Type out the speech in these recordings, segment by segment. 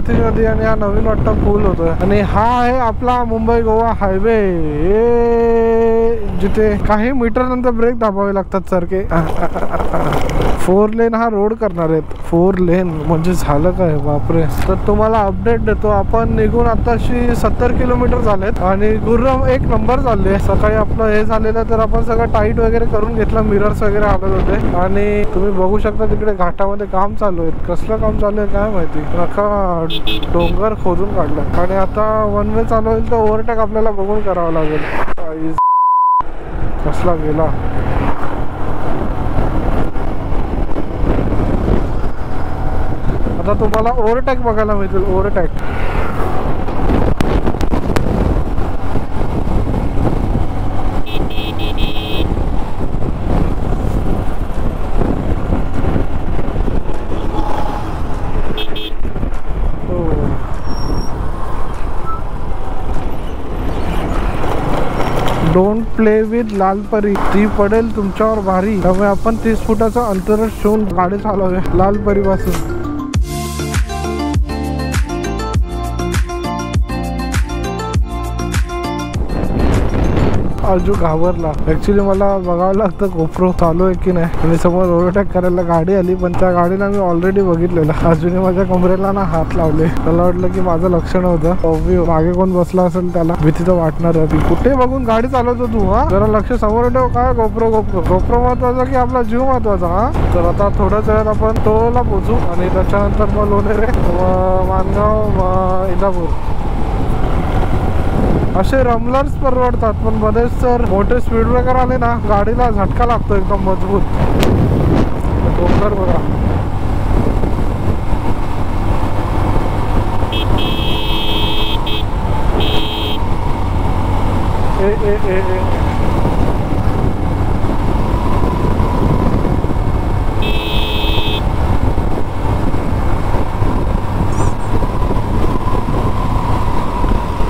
तारामती नदी आणि हा नवीन वाटतं पूल होतोय आणि हा आहे आपला मुंबई गोवा हायवे, जिथे काही मीटर नंतर ब्रेक दाबावे लागतात सारखे. 4 लेन हा रोड करणार आहेत. 4 लेन म्हणजे झालं काय बापरे. तर तुम्हाला अपडेट देतो. आपण निघून आताशी 70 किलोमीटर झालेत आणि गुर्रम 1 नंबर चालले. सकाळी आपलं हे झालेलं तर आपण सगळं टाईट वगैरे करून घेतलं, मिरर्स वगैरे हलत होते आणि तुम्ही बघू शकता तिकडे घाटामध्ये काम चालू आहे. कसलं काम चालू आहे काय माहिती, नका डोंगर खोदून काढलं आणि आता वन वे चालू होईल तर ओव्हरटेक आपल्याला बघून करावं लागेल. कसला गेला. आता तुम्हाला ओव्हरटेक बघायला मिळतील. Overtake don't play with Lalpari, ती पडेल तुमच्यावर भारी. त्यामुळे आपण 30 फुटाचं अंतर ठेवून गाडी चालवूया लालपरी पासून. अजू घाबरला. ऍक्च्युली मला बघावं लागतं गोप्रो चालू आहे की नाही. आणि समोर ओव्हरटेक करायला गाडी आली, पण त्या गाडीला मी ऑलरेडी बघितलेलं. अजूनही माझ्या कमरेला ना हात लावले. मला वाटलं की माझं लक्ष नव्हतं. मागे कोण बसला असेल त्याला भीती तर वाटणार आहे. कुठे बघून गाडी चालवतो तू, हा जरा लक्ष समोर ठेव. काय गोप्रो महत्वाचा की आपला जीव महत्वाचा. हा तर आता थोड्याच वेळात आपण टोलला पोहोचू आणि त्याच्यानंतर मग लोणेरे, मानगाव, इंदापूर असे रमलर्स परवडतात. पण बरेच तर मोठे स्पीड ब्रेकर आले ना, गाडीला झटका लागतो एकदम मजबूत. डोंगर बघा.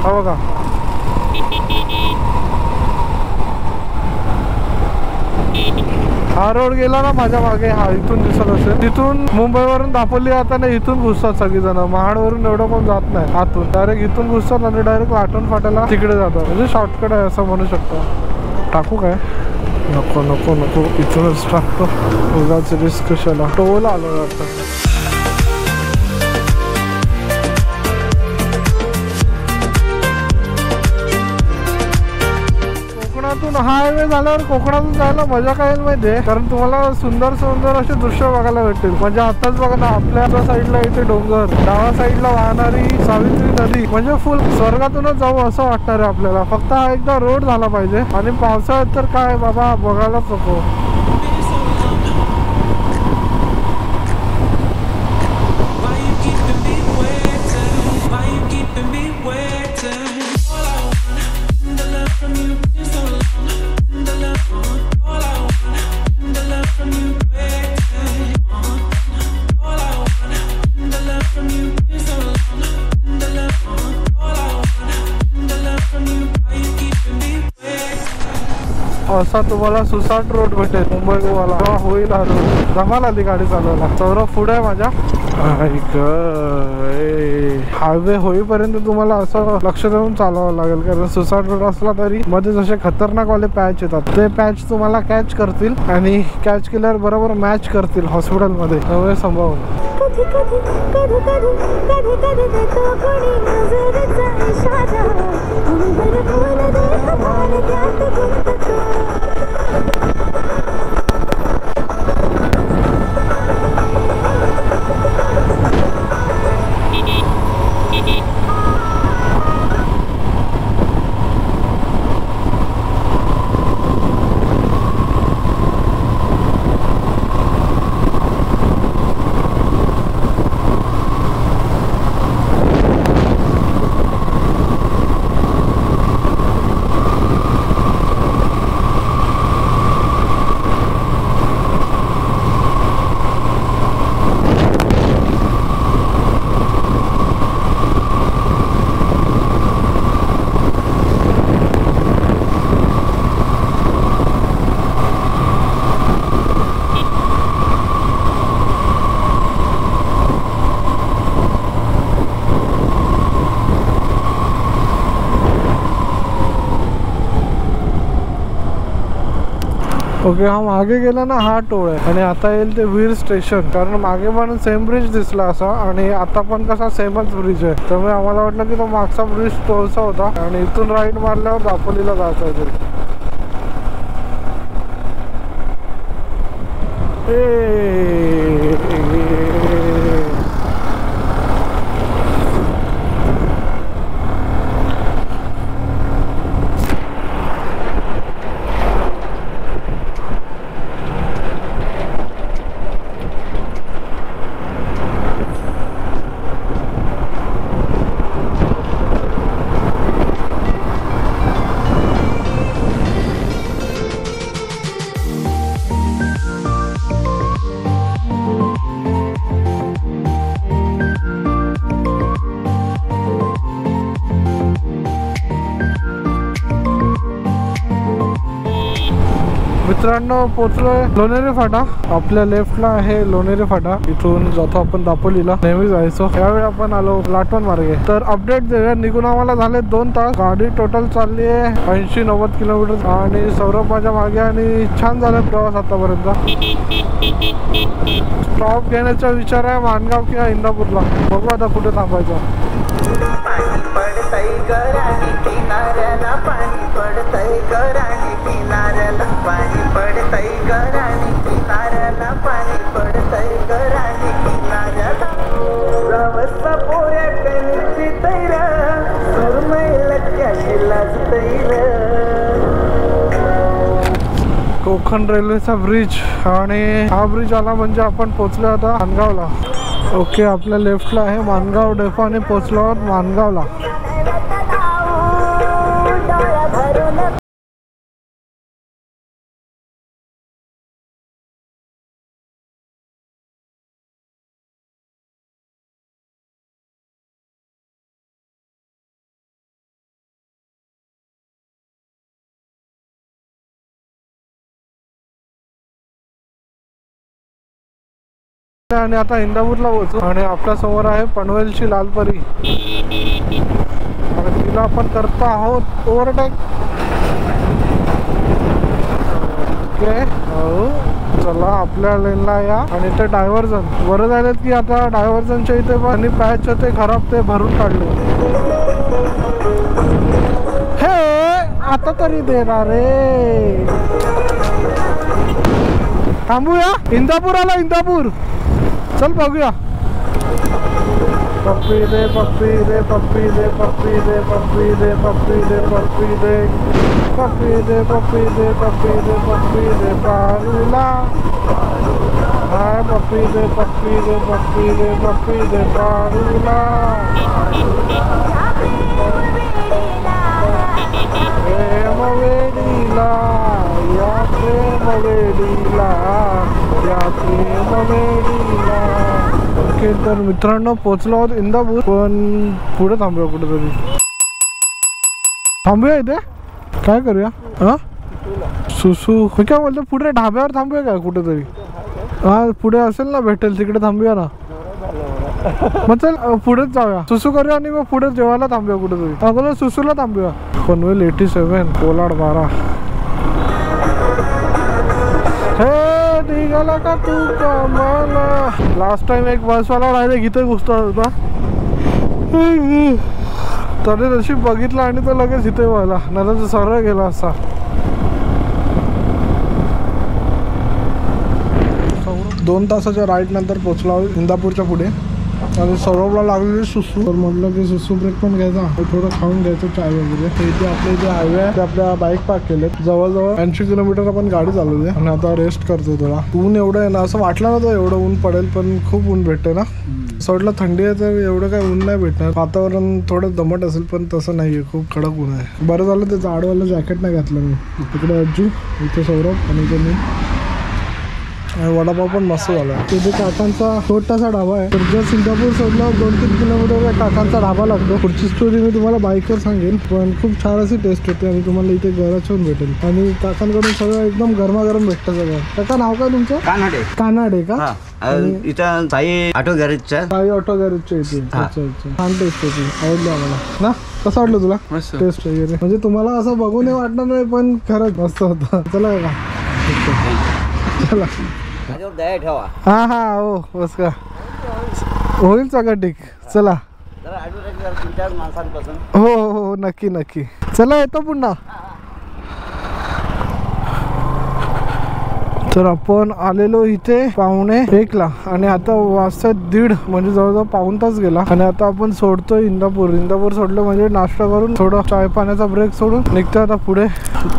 हा बघा. हा रोड गेला ना माझ्या मागे, हा इथून दिसत असेल. तिथून मुंबईवरून दापोली जाताना इथून घुसतात सगळीजण. महाडवरून एवढं कोण जात नाही आतून, डायरेक्ट इथून घुसतात आणि डायरेक्ट लाटून फाटायला तिकडे जातात. म्हणजे शॉर्टकट आहे असं म्हणू शकतो. टाकू काय? नको नको नको, इथूनच टाकतो. उगाच रिस्क कशाला. टोल आलो वाटतं. कोकणातून हा हायवे झाल्यावर कोकणातून जायला मजा काय माहितीये, कारण तुम्हाला सुंदर सुंदर असे दृश्य बघायला भेटतील. म्हणजे आताच बघा ना, आपल्या साईडला इथे डोंगर, डाव्या साईडला वाहणारी सावित्री नदी. म्हणजे फुल स्वर्गातूनच जाऊ असं वाटणार आहे आपल्याला. फक्त हा एकदा रोड झाला पाहिजे. आणि पावसाळ्यात तर काय बाबा बघायलाच नको. असा तुम्हाला सुसाट रोड भेटेल मुंबई गोवाला. होईल हा रोड. धमाल आली गाडी चालवायला. सौरभ पुढे आहे माझ्या. हायवे होईपर्यंत तुम्हाला असं लक्ष देऊन चालवावं लागेल, कारण सुसाट रोड असला तरी मध्ये जसे खतरनाक वाले पॅच येतात, ते पॅच तुम्हाला कॅच करतील आणि कॅच केल्यावर बरोबर मॅच करतील हॉस्पिटलमध्ये. त्यामुळे संभावून ओके, हा मागे गेला ना हा टोळ आहे आणि आता येईल ते वीर स्टेशन. कारण मागे पण सेम ब्रिज दिसला असा आणि आता पण कसा सेमच ब्रिज आहे. त्यामुळे आम्हाला वाटलं की तो मागचा ब्रिज टोलचा होता आणि इथून राईट मारल्यावर दापोलीला जायचं आहे तरी. मित्रांनो पोचलोय लोणेरे फाटा. आपल्या लेफ्टला आहे लोणेरे फाटा. इथून जातो आपण दापोलीला. नेहमी जायचो, यावेळी आपण आलो लाटवण मार्गे. तर अपडेट देऊया. निघून आम्हाला झाले 2 तास. गाडी टोटल चालली आहे 80-90 किलोमीटर आणि सौरभ माझ्या मागे आणि छान झाला प्रवास आतापर्यंत. स्टॉप घेण्याचा विचार आहे माणगाव किंवा इंदापूरला. बघू आता कुठे थांबायचं. कोकण रेल्वेचा ब्रिज आणि हा ब्रिज आला म्हणजे आपण पोहोचलो आता माणगावला. ओके, आपल्या लेफ्टला आहे माणगाव डेपो आणि पोहोचलो आहोत माणगावला. आणि आता इंदापूरला पोहोचू आणि आपल्या समोर आहे पनवेलची लालपरी आणि तिला आपण करतो आहोत ओव्हरटेक. ओके, हो चला आपल्या लेनला या. आणि ते डायव्हर्जन बरं झालेत की आता डायव्हर्जनच्या इथे पण आणि पॅच होते खराब ते भरून काढले. हे आता तरी देणार रे. थांबूया. इंदापूर आला, इंदापूर. चल बघूया. पप्पी दे पप्पी दे पप्पी दे पप्पी दे पप्पी दे पप्पी दे पप्पी दे पप्पी दे पप्पी दे पप्पी दे पप्पी दे पारूला. हाय पप्पी दे पप्पी दे पप्पी दे पप्पी दे पारूला. प्रेम वेडीला या प्रेम वेडीला या प्रेम वेडीला. ओके, तर मित्रांनो पोचलो आहोत इंदापूर. पण पुढे थांबूया कुठेतरी. थांबूया इथे काय करूया? हा सुसू काय बोलतो? पुढे ढाब्यावर थांबूया काय कुठेतरी? हा पुढे असेल ना भेटेल तिकडे थांबूया ना. मग चल पुढेच जाऊया, सुसू करूया आणि मग पुढे जेवायला थांबूया कुठेतरी. अगोदर सुसूला थांबूया. पनवेल 87 कोलाड 12. हे निघाला का तू कमाला. लास्ट टाइम एक बसवाला राहिले इथे घुसता होता तरी नशीब बघितला आणि तो लगेच इथे व्हायला, नाही तर सरळ गेला असता. 2 तासाच्या राईड नंतर पोहोचलो इंदापूरच्या पुढे आणि सौरभला लागलेली सुसू. तर म्हटलं की सुसू ब्रेक पण घ्यायचा, थोडं खाऊन घ्यायचं चाय वगैरे. इथे आपले जे हायवे आहे ते आपल्या बाईक पार्क केले. जवळजवळ 80 किलोमीटर आपण गाडी चालवली आणि आता रेस्ट करतोय थोडा. ऊन एवढं आहे ना, असं वाटलं नव्हतं एवढं ऊन पडेल पण खूप ऊन भेटते ना. सोडलं थंडी आहे तर एवढं काही ऊन नाही भेटणार. वातावरण थोडं दमट असेल पण तसं नाहीये, खूप कडक ऊन आहे. बरं झालं ते जाडवालं जॅकेट नाही घातलं मी. इकडे अज्जू, इथे सौरभ आणि इथे मी. वडापाव पण मस्त झाला. तिथे काकांचा छोटासा ढाबा आहे. तर जर सिंगापूर सोडला 2-3 किलोमीटर काकांचा ढाबा लागतो. पुढची स्टोरी मी तुम्हाला बाईकवर सांगेन, पण खूप छान अशी टेस्ट होते आणि तुम्हाला इथे गरज होऊन भेटेल. आणि काकांकडून सगळं एकदम गरमागरम भेटतं सगळं. काका नाव काय तुमचं? कानाडे. कानाडे का? इथं साई ऑटो गॅरेजच्या. साई ऑटो गॅरेजच्या इथे. अच्छा अच्छा, छान टेस्ट होती, आवडली आम्हाला ना. कसं वाटलं तुला टेस्ट वगैरे? म्हणजे तुम्हाला असं बघून वाटणार नाही पण खरंच मस्त होतं. चला का चला. माझ्यावर दया ठेवा. हा हा हो बस का होईल सगळं ठीक. चला जरा ॲडव्हर्टाईज करा तुमच्या माणसांपासून. हो हो हो नक्की नक्की. चला येतो पुन्हा. तर आपण आलेलो इथे 1:45 आणि आता वाजता 1:30 म्हणजे जवळजवळ पाऊण तास गेला. आणि आता आपण सोडतो इंदापूर सोडलं म्हणजे नाश्ता करून थोडं चाय पाण्याचा ब्रेक सोडून निघतो आता पुढे.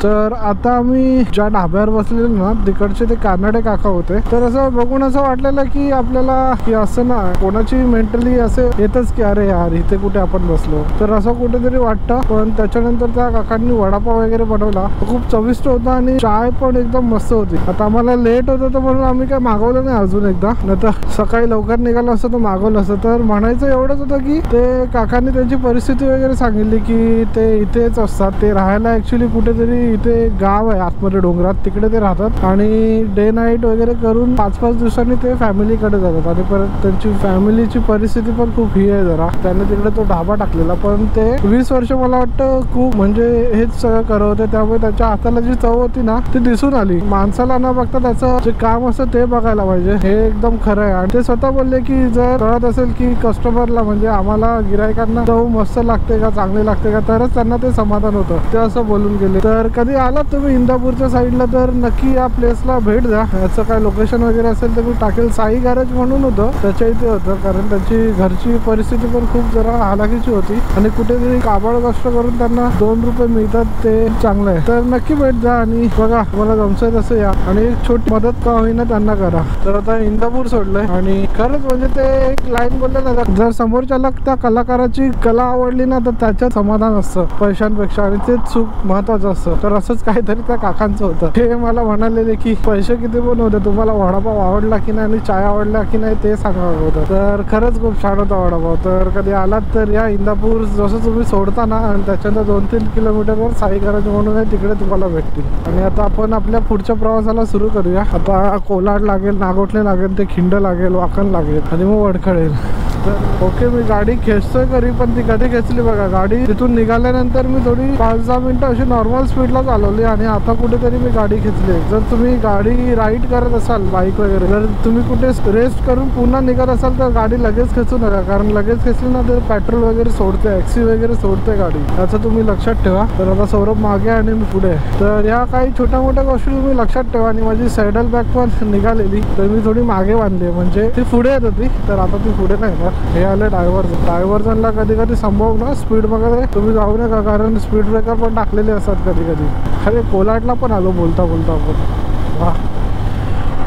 तर आता आम्ही ज्या ढाब्यावर बसलेलो ना तिकडचे ते कानडे काका होते. तर असं बघून असं वाटलेलं की आपल्याला की असं ना कोणाची मेंटली असं येतच की अरे यार इथे कुठे आपण बसलो. तर असं कुठेतरी वाटतं. पण त्याच्यानंतर त्या काकांनी वडापाव वगैरे बनवला खूप चविष्ट होता आणि चाय पण एकदम मस्त होती. आता आम्हाला लेट होत होतं म्हणून आम्ही काय मागवलं नाही अजून एकदा. नाही तर सकाळी लवकर निघालं असतं तर मागवलं असतं. तर म्हणायचं एवढंच होतं की ते काकांनी त्यांची परिस्थिती वगैरे सांगितली की ते इथेच असतात. ते राहायला ऍक्च्युली कुठेतरी इथे गाव आहे आतमध्ये डोंगरात तिकडे ते राहतात आणि डे नाईट वगैरे करून 5-5 दिवसांनी ते फॅमिलीकडे जातात. आणि परत त्यांची फॅमिलीची परिस्थिती पण खूप ही आहे जरा. त्यांनी तिकडे तो ढाबा टाकलेला पण ते 20 वर्ष मला वाटतं खूप म्हणजे हेच सगळं करत होते. त्यामुळे त्याच्या हाताला जी चव होती ना ती दिसून आली. माणसाला न बघता त्याचं जे काम असतं ते बघायला पाहिजे हे एकदम खरं आहे. आणि ते स्वतः बोलले की जर कळत असेल की कस्टमरला म्हणजे आम्हाला गिरायकांना चव मस्त लागते का चांगली लागते का तरच त्यांना ते समाधान होतं. ते असं बोलून गेले. तर कधी आलात तुम्ही इंदापूरच्या साईडला तर नक्की या प्लेसला भेट द्या. याचं काय लोकेशन वगैरे असेल तर मी टाकेल. साई गॅरेज म्हणून होतं त्याच्या इथे होतं कारण त्यांची घरची परिस्थिती पण खूप जरा हालाकीची होती आणि कुठेतरी काबाड कष्ट करून त्यांना 2 रुपये मिळतात ते चांगलं आहे. तर नक्की भेट द्या आणि बघा मला जमतंय तसं या आणि एक छोटी मदत का होईना त्यांना करा. तर आता इंदापूर सोडलंय आणि खरंच म्हणजे ते एक लाईन बोलले ना जर समोरच्याला त्या कलाकाराची कला आवडली ना तर त्याच्यात समाधान असतं पैशांपेक्षा आणि तेच सुख महत्वाचं असतं. तर असंच काहीतरी त्या काकांचं होतं. ते मला म्हणालेले की पैसे किती पण होते तुम्हाला वडापाव आवडला की नाही आणि चाय आवडला की नाही ते सांगावं होतं. तर खरंच खूप छान होता वडापाव. तर कधी आलात तर या इंदापूर जसं तुम्ही सोडता ना आणि त्याच्यानंतर 2-3 किलोमीटरवर साई गॅरेज म्हणून आहे तिकडे तुम्हाला भेटतील. आणि आता आपण आपल्या पुढच्या प्रवासाला सुरू करूया. आता कोलाड लागेल नागोठणे लागेल ते खिंड लागेल वाकण लागेल आणि मग वडखळेल. तर ओके मी गाडी खेचतोय कधी पण ती कधी खेचली बघा. गाडी तिथून निघाल्यानंतर मी थोडी 5-10 मिनिटं अशी नॉर्मल स्पीडला चालवली आणि आता कुठेतरी मी गाडी खेचली. जर तुम्ही गाडी राईड करत असाल बाईक वगैरे जर तुम्ही कुठे रेस्ट करून पुन्हा निघत असाल तर गाडी लगेच खेचू नका कारण लगेच खेचली ना तर पेट्रोल वगैरे सोडते एक्सी वगैरे सोडते गाडी. याचं तुम्ही लक्षात ठेवा. तर आता सौरभ मागे आणि मी पुढे. तर या काही छोट्या मोठ्या गोष्टी तुम्ही लक्षात ठेवा. आणि माझी सॅडल बॅग पण निघालेली तर मी थोडी मागे बांधली म्हणजे ती पुढे येत होती तर आता ती पुढे नाही येणार. हे आले डायव्हर्जनला कधी कधी संभव ना स्पीड वगैरे तुम्ही जाऊ नका कारण स्पीड ब्रेकर पण टाकलेले असतात कधी कधी. अरे कोलाटला पण आलो बोलता बोलता आपण. वा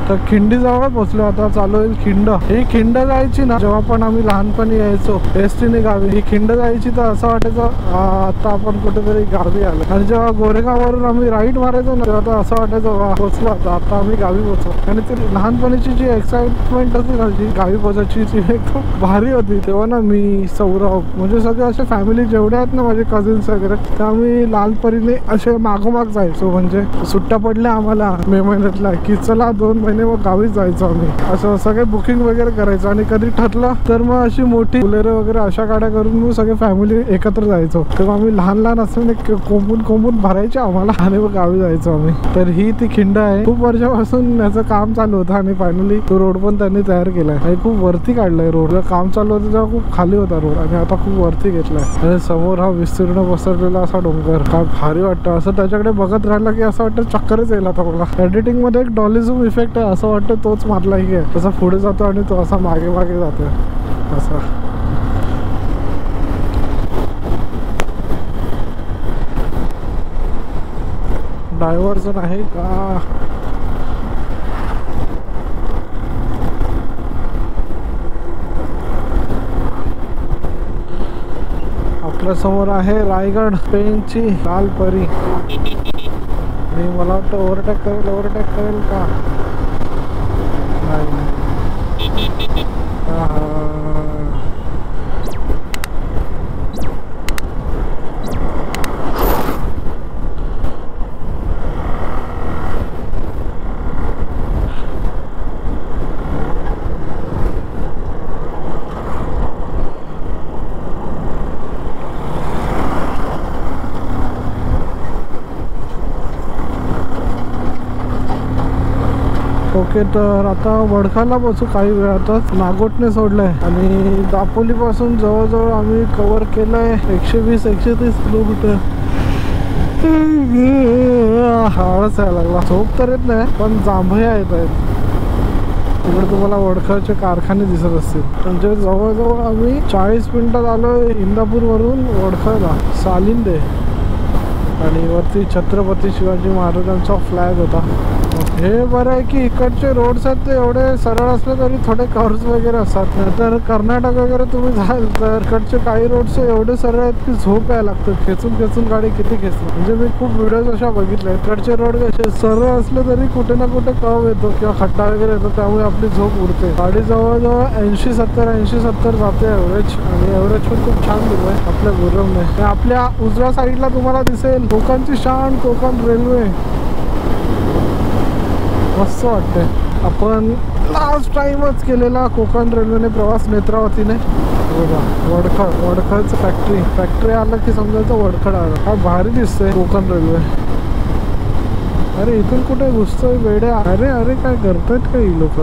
तर खिंडीजवळ पोहोचलो. आता चालू होईल खिंड. ही खिंड जायची ना जेव्हा पण आम्ही लहानपणी यायचो एसटीने गावी ही खिंड जायची तर असं वाटायचं आता आपण कुठेतरी गावी आलो. आणि जेव्हा गोरेगाववरून आम्ही राईट मारायचो ना तेव्हा असं वाटायचं पोहोचलो आता आम्ही गावी पोहोचलो. आणि ती लहानपणीची जी एक्साइटमेंट होती ना जी गावी पोहोचायची ती एकदम भारी होती. तेव्हा ना मी सौरभ म्हणजे सगळे असे फॅमिली जेवढे आहेत ना माझे कझिन्स वगैरे तर आम्ही लहानपणीने असे मागोमाग जायचो. म्हणजे सुट्ट्या पडल्या आम्हाला मे महिन्यातला की चला 2 महिने मग गावीच जायचो आम्ही. असं सगळे बुकिंग वगैरे करायचं आणि कधी ठरलं तर मग अशी मोठी बुलेरो वगैरे अशा गाड्या करून मग सगळे फॅमिली एकत्र जायचो. तेव्हा आम्ही लहान असताना कोंबून भरायचे आम्हाला आणि मग गावी जायचो आम्ही. तर ही ती खिंड आहे. खूप वर्षापासून याचं काम चालू होतं आणि फायनली तो रोड पण त्यांनी तयार केलाय आणि खूप वरती काढलाय रोड. काम चालू होतं तेव्हा खूप खाली होता रोड आणि आता खूप वरती घेतलाय. आणि समोर हा विस्तीर्ण पसरलेला असा डोंगर काय भारी वाटतं. असं त्याच्याकडे बघत राहिलं की असं वाटतं चक्करच येईल आता मला. एडिटिंग मध्ये एक डॉलिझम इफेक्ट आहे असं वाटतं तोच मारला की आहे. तसा पुढे जातो आणि तो असा मागे मागे जातो असा. डायव्हर्जन आहे का आपल्या समोर आहे रायगड पेनची लाल परी. आणि मला वाटतं ओव्हरटेक करेल का नाही. ओके, तर आता वडखाला बसू काही वेळातच. नागोटने सोडलंय आणि दापोली पासून जवळजवळ आम्ही कव्हर केलंय 120-130 किलोमीटर. आळस यायला लागला. झोप तर येत नाही पण जांभया येत आहेत. तिकडे तुम्हाला वडखळचे कारखाने दिसत असतील. म्हणजे जवळजवळ आम्ही 40 मिनिटात आलोय इंदापूर वरून वडखळला. सालिंदे आणि वरती छत्रपती शिवाजी महाराजांचा फ्लॅग होता. हे बरं आहे की इकडचे रोड्स आहेत ते एवढे सरळ असले तरी थोडे कर्व्स वगैरे असतात. तर कर्नाटक वगैरे तुम्ही जाल तर इकडचे काही रोड्स एवढे सरळ आहेत की झोप यायला लागतं. खेचून खेचून गाडी किती खेचली. म्हणजे मी खूप व्हिडिओज अशा बघितल्या. इकडचे रोड कसे सरळ असले तरी कुठे ना कुठे कर्व येतो किंवा खड्डा वगैरे येतो, त्यामुळे आपली झोप उडते. गाडी जवळजवळ 80-70 जाते ॲव्हरेज. आणि ॲव्हरेज पण खूप छान दिलं आहे आपल्या गुरमने. आपल्या उजव्या साईडला तुम्हाला दिसेल कोकणची शान कोकण रेल्वे. मस्त वाटते. आपण लास्ट टाइमच केलेला कोकण रेल्वेने प्रवास नेत्रावतीने. बघा वडखळचं फॅक्टरी आलं की समजायचं वडखळ आलं. काय भारी दिसतंय कोकण रेल्वे. अरे इथून कुठे घुसतोय वेड्या. अरे अरे काय करतायत का ही लोक.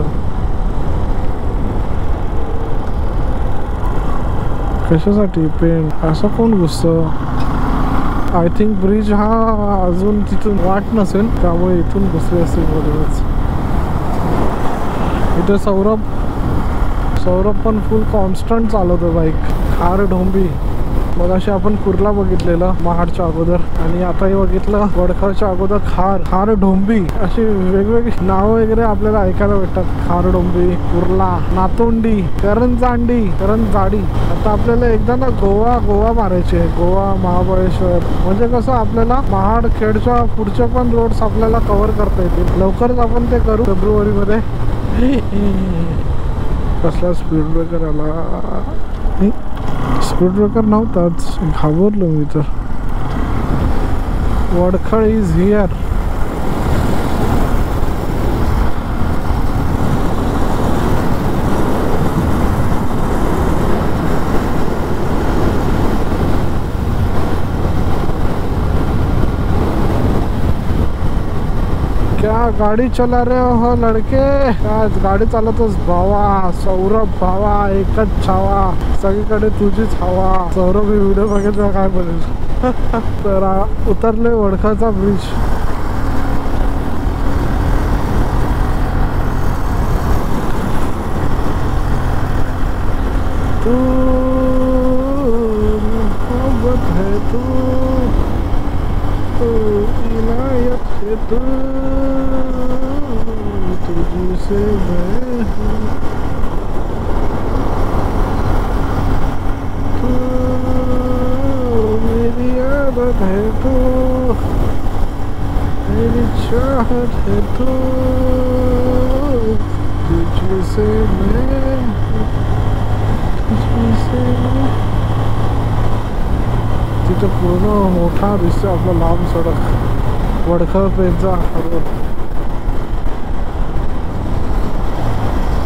कशासाठी पेन असं कोण घुसतं. आय थिंक ब्रिज हा अजून तिथून वाट नसेल त्यामुळे इथून घुसले असेल बरोबरच. इथे सौरभ पण फुल कॉन्स्टंट चालवतो बाईक. खार ढोंबी मगाशी आपण कुर्ला बघितलेलं महाडच्या अगोदर आणि आताही बघितलं वडखळच्या अगोदर खार ढोंबी. अशी वेगवेगळी नावं वगैरे आपल्याला ऐकायला भेटतात. खार ढोंबी, कुर्ला, नातोंडी, करंजाडी. आता आपल्याला एकदा ना गोवा मारायचे. गोवा, महाबळेश्वर. म्हणजे कसं आपल्याला महाड खेडच्या पुढचे पण रोड्स आपल्याला कव्हर करता येतील. लवकरच आपण ते करू फेब्रुवारीमध्ये. कसला स्पीड ब्रेकर आला. स्पीड ब्रेकर नव्हताच, घाबरलो मी तर. Wadkhal is here. क्या गाडी चला रे हो लडके. गाडी चालवतोस भावा. सौरभ भावा एकच छावा. सगळीकडे तुझीच हवा. सौरभ ही व्हिडिओ बघितला काय बोलेल. तर उतरले वडखळचा ब्रिज. तू मोहब्बत है तू इनायत है तू तुझसे मैं हूँ. तू मेरी आदत है तू मेरी चाहत है तू तुझसे मैं तिथे पूर्ण मोठा दिसतो आपला लांब सडक वडखळ पेनचा रोड.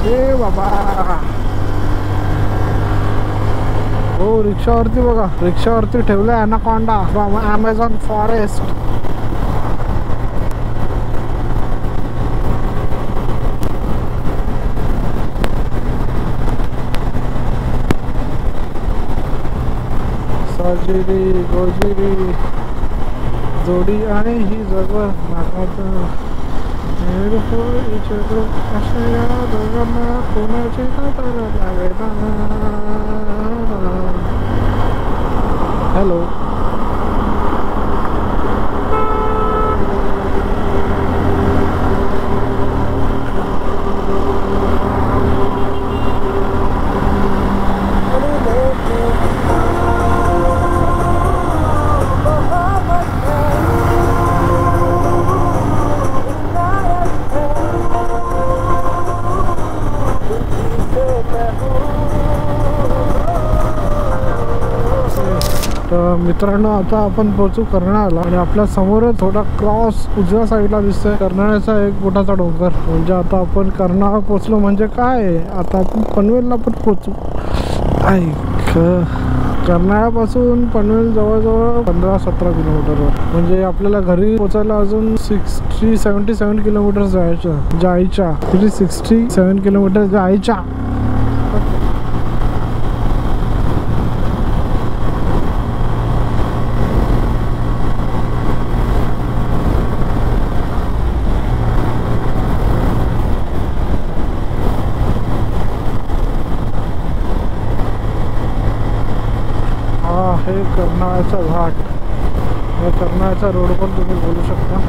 ए बाबा हो रिक्षावरती बघा. रिक्षावरती ठेवलंय ॲनाकोंडा फ्रॉम ॲमेझॉन फॉरेस्ट. साजिरी गोजिरी जोडी आहे ही जवळ नाकात. अशा या दोघांना कोणाची कातर लागेना. हॅलो मित्रांनो, आता आपण पोहोचू कर्नाळ्याला आणि आपल्या समोरच थोडा क्रॉस उजव्या साईडला दिसतोय कर्नाळ्याचा एक मोठाचा डोंगर. म्हणजे आता आपण कर्नाळा पोहोचलो म्हणजे काय, आता आपण पनवेलला पण पोहोचू. ऐक कर्नाळापासून पनवेल जवळजवळ 15-17 किलोमीटरवर, म्हणजे आपल्याला घरी पोचायला अजून 67 किलोमीटर जायच्या 67 किलोमीटर जायच्या. हे कर्नाळाचा घाट, या कर्नाळाचा रोड पण तुम्ही बोलू शकता.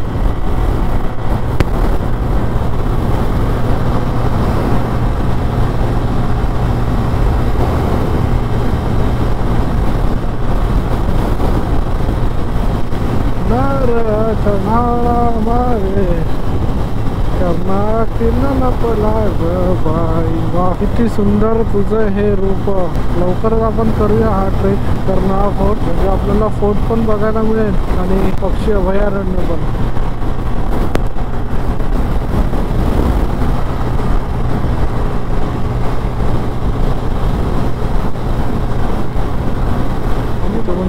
किती सुंदर तुझं हे रूप. लवकरच आपण करूया हा ट्रेक कर्नाळा फोर्ट, म्हणजे आपल्याला फोर्ट पण बघायला मिळेल आणि पक्षी अभयारण्य पण.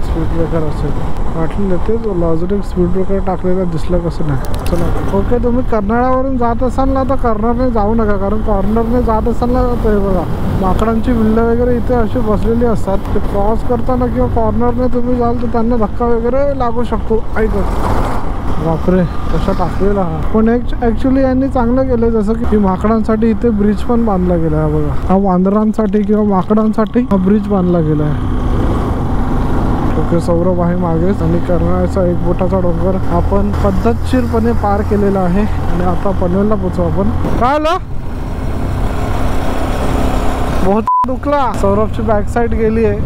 स्पीड ब्रेकर असेल वाटलेलं, तेच बोललो अजून एक स्पीड ब्रेकर टाकलेला दिसलं कसं नाही. चला ओके, तुम्ही कर्नाळावरून जात असाल ना तर कॉर्नरने जाऊ नका, कारण कॉर्नरने जात असाल ना तर बघा माकडांची विल्ल वगैरे इथे अशी बसलेली असतात. ते क्रॉस करताना किंवा कॉर्नरने तुम्ही जाल तर त्यांना धक्का वगैरे लागू शकतो. ऐकत बापरे कशा टाकलेला हा. पण ॲक्च्युली यांनी चांगलं केलं, जसं की माकडांसाठी इथे ब्रिज पण बांधला गेला आहे बघा. हा वांदरांसाठी किंवा माकडांसाठी हा ब्रिज बांधला गेला आहे. ओके, सौरभ आहे मागेच आणि कर्नाळ्याचा एक बोटाचा डोंगर आपण पद्धतशीरपणे पार केलेला आहे आणि आता पनवेलला पोचू आपण. काय आलं बहुत दुखला. सौरभची बॅक साईड गेली आहे.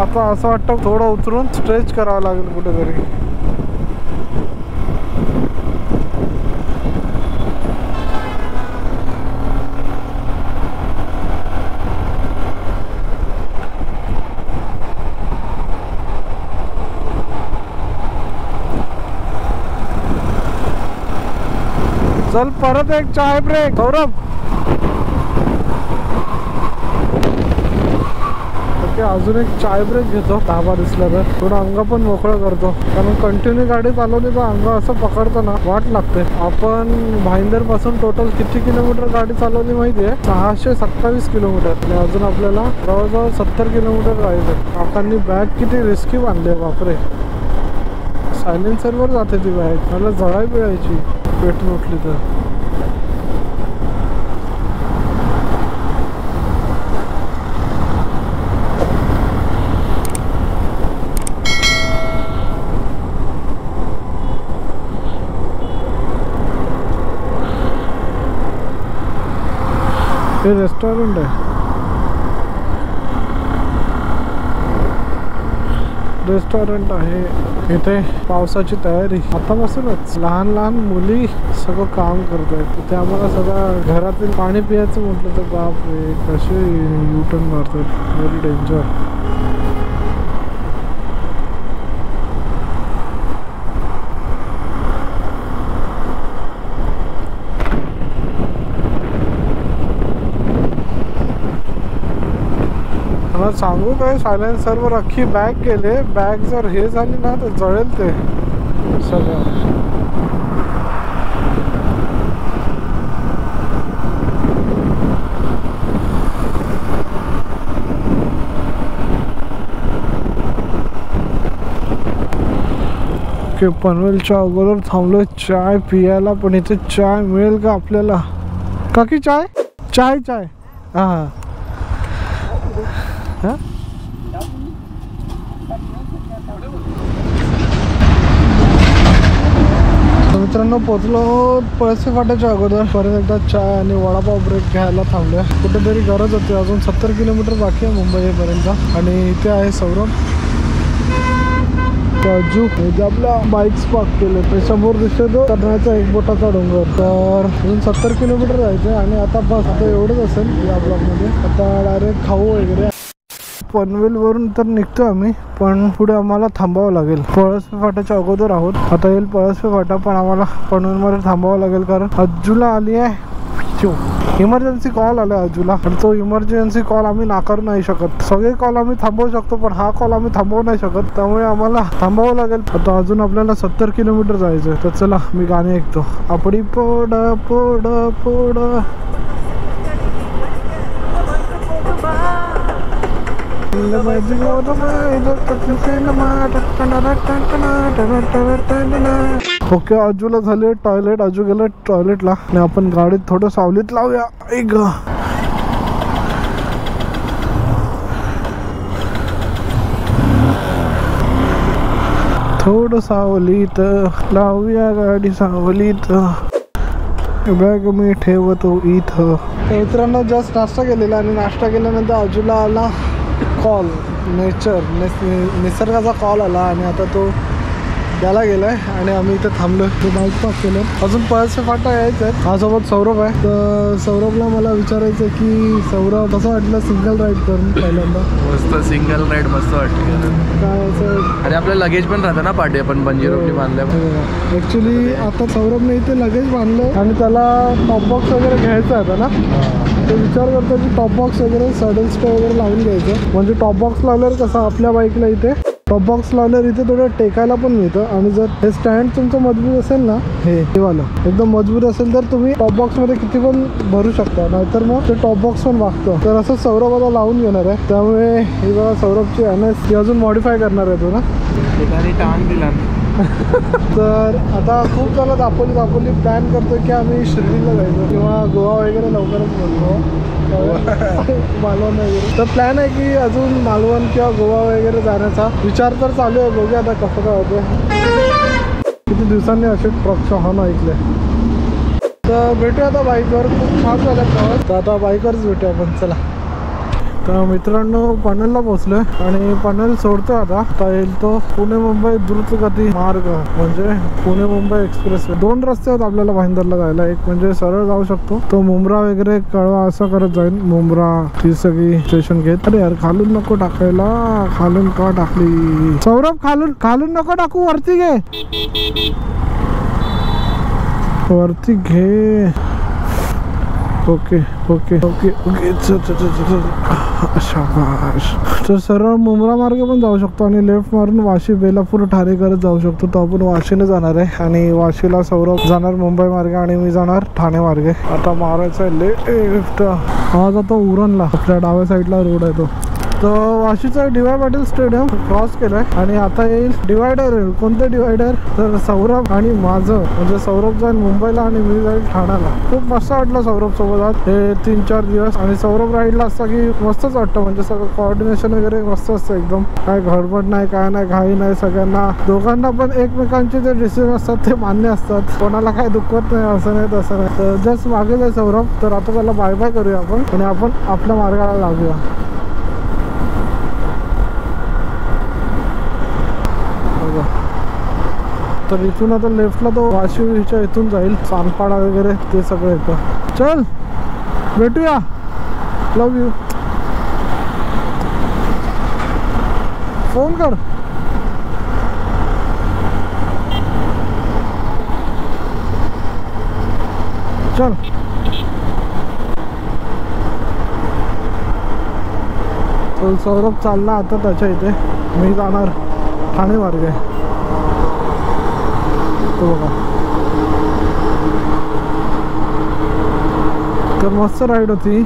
आता असं वाटतं थोडं उतरून स्ट्रेच करावं लागेल कुठेतरी. चल परत एक चाय ब्रेक. सौरभ ओके, अजून एक चाय ब्रेक घेतो. धाबा दिसला तर थोडं अंग पण मोकळं करतो, कारण कंटिन्यू गाडी चालवली तर अंग असं पकडतं ना, वाट लागते. आपण भाईंदर पासून टोटल किती किलोमीटर गाडी चालवली माहिती आहे? 627 किलोमीटर. आणि अजून आपल्याला जवळजवळ 70 किलोमीटर जायचं. काकांनी बॅग किती रिस्की बांधली आहे बापरे. सायलेन्सरवर जाते ती बॅग, मला जळाई मिळायची पेट्रोल उठली तर. हे रेस्टॉरंट आहे. रेस्टॉरंट आहे इथे. पावसाची तयारी आतापासूनच. लहान लहान मुली सगळं काम करत आहेत. इथे आम्हाला सगळं घरातील पाणी पियायचं म्हटलं तर बापरे कसे युटर्न मारतात. Very danger. मला सांगू काय, सायलेन्सरवर अख्खी बॅग गेले. बॅग जर हे झाली ना तर जळेल ते सगळं. ओके, पनवेलच्या अगोदर थांबलोय चाय पियायला. पण इथे चाय मिळेल का आपल्याला? काकी चाय चाय चाय. हां हां, मित्रांनो पोचलो पळसे फाट्याच्या अगोदर. परत एकदा चाय आणि वडापाव ब्रेक घ्यायला थांबलोय. कुठेतरी गरज होती. अजून 70 किलोमीटर बाकी आहे मुंबई येईपर्यंत. आणि इथे आहे सौरभ, काजू, इथे आपल्या बाईक्स पार्क केले. समोर दिसतो तो कर्नाळ्याचा एक बोटाचा डोंगर. तर अजून 70 किलोमीटर जायचं आणि आता बस आता एवढंच असेल या ब्लॉकमध्ये. आता डायरेक्ट खाऊ वगैरे. पनवेलवरून तर निघतो आम्ही, पण पुढे आम्हाला थांबावं लागेल. पळसपे फाट्याच्या अगोदर आहोत. आता येईल पळसपे फाटा, पण आम्हाला पनवेलमध्ये थांबावं लागेल कारण अज्जूला आली आहे इमर्जन्सी कॉल आला अजूला, पण तो इमर्जन्सी कॉल आम्ही नाकारू नाही शकत. सगळे कॉल आम्ही थांबवू शकतो पण हा कॉल आम्ही थांबवू नाही शकत, त्यामुळे आम्हाला थांबावं लागेल. आता अजून आपल्याला 70 किलोमीटर जायचं. तर चला मी गाणे ऐकतो. आपडी पोड पोड पोड ओके. अजूला झाले टॉयलेट, अजू गेलं टॉयलेटला आणि आपण गाडीत थोडं सावलीत लावूया. ऐक थोडं सावलीत लावूया गाडी सावलीत, बॅग मी ठेवतो इथं. मित्रांनो जस्ट नाश्ता केलेला आणि नाश्ता केल्यानंतर अजूला आला कॉल, निसर्गाचा कॉल आला आणि आता तो त्याला गेलाय आणि आम्ही इथे थांबलो. तो बाईक पार्क केलं. अजून पळसे फाटा यायचं आहे. माझ्यासोबत सौरभ आहे. तर सौरभला मला विचारायचं आहे की सौरभ कसं वाटलं सिंगल राईड करून पहिल्यांदा? मस्त सिंगल राईड मस्त वाटली. काय असं आणि आपलं लगेज पण राहतं ना पाठी, आपण बंजीरोपणी बांधल्या. ॲक्च्युली आता सौरभने इथे लगेज बांधलं आणि त्याला टॉप बॉक्स वगैरे घ्यायचा होता ना, तो विचार करतो की टॉप बॉक्स वगैरे सडल स्टे वगैरे लावून घ्यायचं. म्हणजे टॉप बॉक्स लावल्यावर कसं आपल्या बाईकला इथे टॉप बॉक्स लावल्यावर इथे थोडं टेकायला पण मिळतं. आणि जर हे स्टँड तुमचं मजबूत असेल ना, हे वालं एकदम मजबूत असेल तर तुम्ही टॉप बॉक्समध्ये किती पण भरू शकता, नाहीतर मग ते टॉप बॉक्स पण वागतं. तर असं सौरभाला लावून घेणार आहे. त्यामुळे ही बघा सौरभची NS ती अजून मॉडिफाय करणार आहे तो ना, टाण दिला. तर आता खूप जण दापोली प्लॅन करतो की आम्ही शिर्डीला जायचं किंवा गोवा वगैरे लवकरच बोलतो मालवण वगैरे. तर प्लॅन आहे की अजून मालवण किंवा गोवा वगैरे जाण्याचा विचार तर चालू आहे. बघूया आता कसं काय होतं. किती दिवसांनी असे ट्रकचा हॉर्न ऐकले. तर भेटूया आता बाईकवर. खूप छान झालं प्रवास. तर आता बाईकवरच भेटूया आपण. चला. तर मित्रांनो पनवेलला पोहोचलोय आणि पनवेल सोडतो आता येईल तो पुणे मुंबई द्रुतगती मार्ग, म्हणजे पुणे मुंबई एक्सप्रेस. 2 रस्ते आहेत आपल्याला भाईंदरला जायला. एक म्हणजे सरळ जाऊ शकतो तो मुंब्रा वगैरे कळवा असं करत जाईल. मुंब्रा ती सगळी स्टेशन घेत. अरे यार खालून नको टाकायला, खालून का टाकली सौरभ? खालून नको टाकू, वरती घे, वरती घे. Okay okay okay okay. शाबाश. तर सरळ मुंब्रा मार्गे पण जाऊ शकतो आणि लेफ्ट मारून वाशी बेलापूर ठाणे करत जाऊ शकतो. तर आपण वाशीने जाणार आहे आणि वाशीला सौरभ जाणार मुंबई मार्गे आणि मी जाणार ठाणे मार्गे. आता मारायचा आहे लेफ्ट. हा जातो उरणला, आपल्या डाव्या साईडला रोड आहे तो. तर वाशीचा DY पाटील स्टेडियम क्रॉस केलाय आणि आता येईल डिवायडर. येईल कोणतं डिवायडर? तर सौरभ आणि माझं, म्हणजे सौरभ जाईल मुंबईला आणि मी जाईल ठाण्याला. खूप मस्त वाटलं सौरभ सोबत आज हे 3-4 दिवस. आणि सौरभ राईडला असता की मस्तच वाटतं, म्हणजे सगळं कोऑर्डिनेशन वगैरे मस्त असतं एकदम. काय गडबड नाही, काय नाही, घाई नाही. सगळ्यांना दोघांना पण एकमेकांचे जे डिसिजन असतात ते मान्य असतात. कोणाला काय दुखत नाही, असं नाही तसं नाही. तर जस्ट मागे जाय सौरभ. तर आता त्याला बाय बाय करूया आपण आणि आपण आपल्या मार्गाला लागूया. तर इथून आता लेफ्टला तो वाशीच्या इथून जाईल, सानपाडा वगैरे ते सगळं येतं. चल भेटूया. लव यू. फोन कर. चल. तो सौरभ चालला आता त्याच्या इथे. मी जाणार ठाणे मार्गे. तो बघा. तर मस्त राईड होती,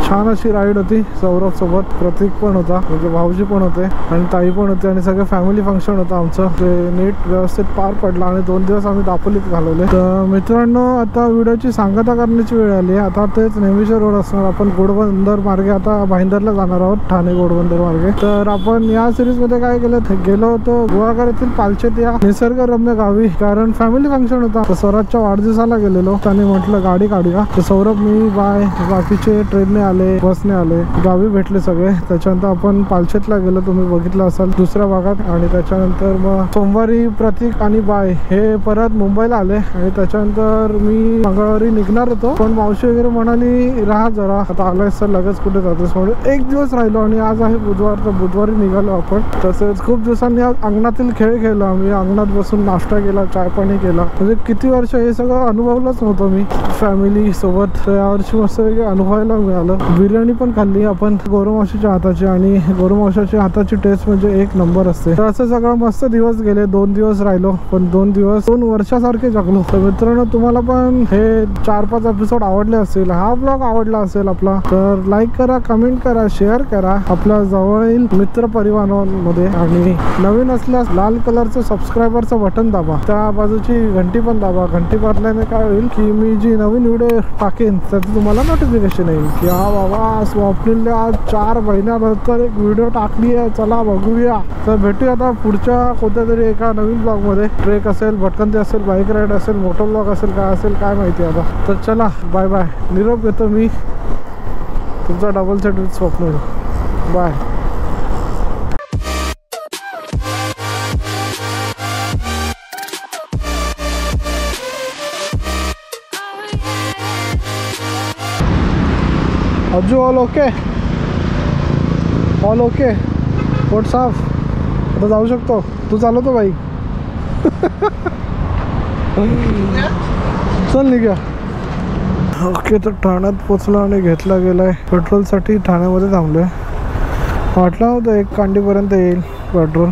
छान अशी राईड होती. सौरभ सोबत प्रतीक पण होता, म्हणजे भाऊजी पण होते आणि ताई पण होते आणि सगळं फॅमिली फंक्शन होतं आमचं. ते नीट व्यवस्थित पार पडलं आणि 2 दिवस आम्ही दापोलीत घालवले. तर मित्रांनो आता व्हिडिओची सांगता करण्याची वेळ आली. आता तेच नेहमीचे रोड असणार. आपण घोडबंदर मार्गे आता भाईंदरला जाणार आहोत, ठाणे घोडबंदर मार्गे. तर आपण या सिरीज मध्ये काय केलं, गेलो होतो गुहागर येथील पालचेत या निसर्गरम्य गावी, कारण फॅमिली फंक्शन होता. तर स्वराजच्या वाढदिवसाला गेलेलो. त्याने म्हटलं गाडी काढूया. तर सौरभ, मी बाकीचे ट्रेनने आले आले, बसने आले, गावी भेटले सगळे. त्याच्यानंतर आपण पालशेतला गेलो, तुम्ही बघितलं असाल दुसऱ्या भागात. आणि त्याच्यानंतर मग सोमवारी प्रतीक आणि बाय हे परत मुंबईला आले. आणि त्याच्यानंतर मी मंगळवारी निघणार होतो, पण मावशी वगैरे म्हणाली राहा जरा, आता आलायस तर लगेच कुठे जातोस म्हणून एक दिवस राहिलो. आणि आज आहे बुधवार, तर बुधवारी निघालो आपण. तसेच खूप दिवसांनी आज अंगणातील खेळ खेळलो आम्ही. अंगणात बसून नाश्ता केला, चाय पाणी केला. म्हणजे किती वर्ष हे सगळं अनुभवलंच नव्हतं मी फॅमिली सोबत. यावर्षी मस्त वेगळं अनुभवायला मिळालं. बिर्याणी पण खाल्ली आपण गौरवमावशीच्या हाताची, आणि गौरवमावशीच्या हाताची टेस्ट म्हणजे एक नंबर असते. तर असं सगळं मस्त दिवस गेले. 2 दिवस राहिलो, पण 2 दिवस 2 वर्षासारखे जगलो. तर मित्रांनो, तुम्हाला पण हे 4-5 एपिसोड आवडले असतील, हा ब्लॉग आवडला असेल आपला, तर लाईक करा, कमेंट करा, शेअर करा आपल्या जवळील मित्र परिवारांमध्ये. आणि नवीन असल्यास लाल कलरचं सबस्क्रायबरचं बटन दाबा, त्या बाजूची घंटी पण दाबा. घंटी वाजल्याने काय होईल की मी जी नवीन व्हिडिओ टाकेन त्याचं तुम्हाला नोटिफिकेशन येईल की हा बाबा स्वप्नीलने आज 4 महिन्यानंतर एक व्हिडिओ टाकली आहे, चला बघूया. तर भेटूया आता पुढच्या कोणत्या तरी एका नवीन ब्लॉगमध्ये. ट्रेक असेल, भटकंती असेल, बाईक राईड असेल, मोटर ब्लॉग असेल, काय असेल काय माहिती आता. तर चला बाय बाय, निरोप घेतो मी तुमचा double set with Swapnil. Bye. Ajju all okay, all okay, पोट साफ, आता जाऊ शकतो. तू चालवतो बाईक. चल निघा. ओके, तर ठाण्यात पोचलो आणि घेतला गेलाय पेट्रोलसाठी. ठाण्यामध्ये थांबलोय. वाटलं नव्हतं 1 कांडीपर्यंत येईल पेट्रोल.